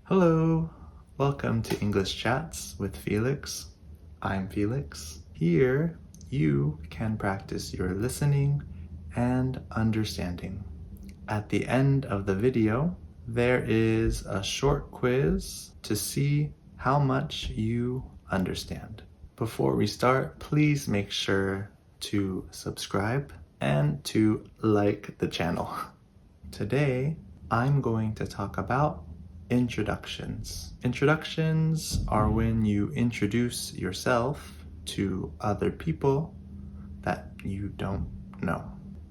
Hello, welcome to English Chats with Felix. I'm Felix. Here, you can practice your listening and understanding. At the end of the video, there is a short quiz to see how much you understand. Before we start, please make sure to subscribe and to like the channel. Today, I'm going to talk about introductions. Introductions are when you introduce yourself to other people that you don't know.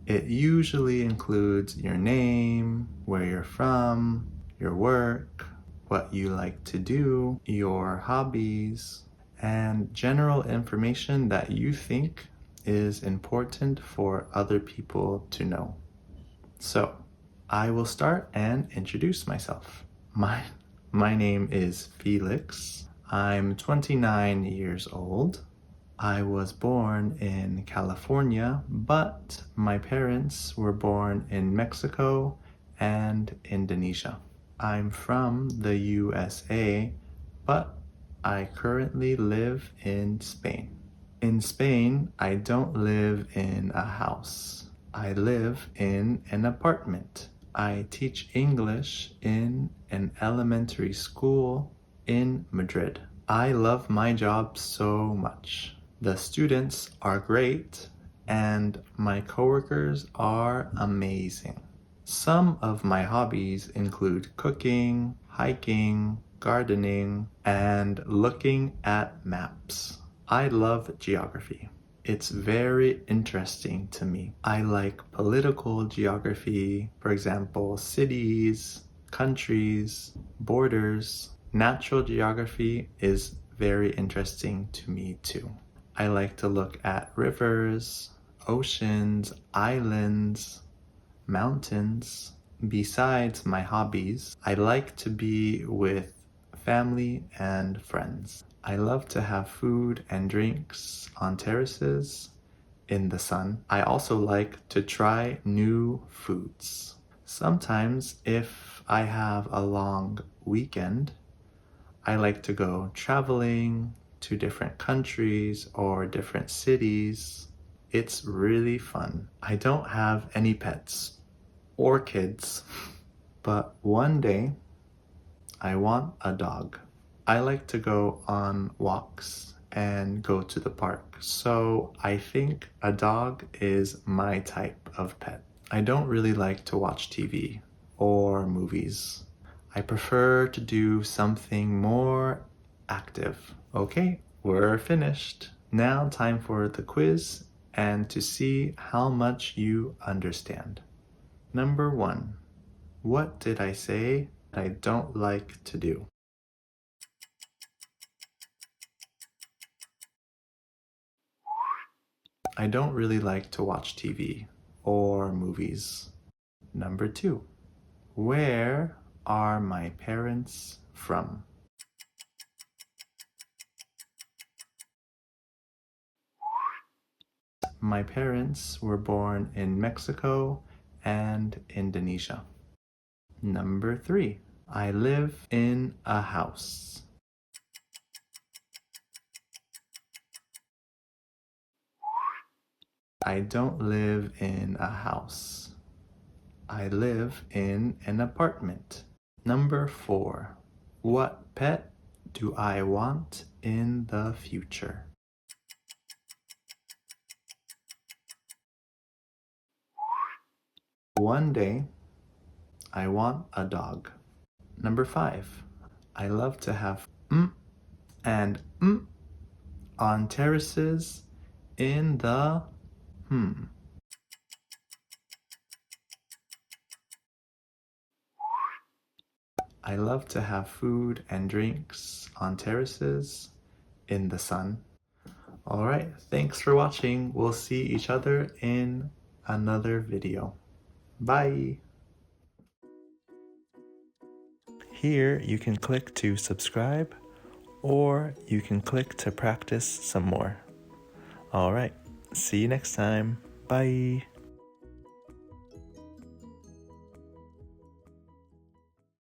It usually includes your name, where you're from, your work, what you like to do, your hobbies, and general information that you think is important for other people to know. So, I will start and introduce myself. My name is Felix. I'm 29 years old. I was born in California, but my parents were born in Mexico and Indonesia. I'm from the USA, but I currently live in Spain. In Spain, I don't live in a house. I live in an apartment. I teach English in an elementary school in Madrid. I love my job so much. The students are great and my coworkers are amazing. Some of my hobbies include cooking, hiking, gardening, and looking at maps. I love geography. It's very interesting to me. I like political geography, for example, cities, countries, borders. Natural geography is very interesting to me too. I like to look at rivers, oceans, islands, mountains. Besides my hobbies, I like to be with family and friends. I love to have food and drinks on terraces in the sun. I also like to try new foods. Sometimes, if I have a long weekend, I like to go traveling to different countries or different cities. It's really fun. I don't have any pets or kids, but one day I want a dog. I like to go on walks and go to the park, so I think a dog is my type of pet. I don't really like to watch TV or movies. I prefer to do something more active. Okay, we're finished. Now time for the quiz and to see how much you understand. Number 1. What did I say I don't like to do? I don't really like to watch TV or movies. Number 2. Where are my parents from? My parents were born in Mexico and Indonesia. Number 3. I live in a house. I don't live in a house. I live in an apartment. Number 4. What pet do I want in the future? One day, I want a dog. Number 5. I love to have and on terraces in the I love to have food and drinks on terraces in the sun. Alright, thanks for watching. We'll see each other in another video. Bye! Here you can click to subscribe or you can click to practice some more. Alright, see you next time. Bye!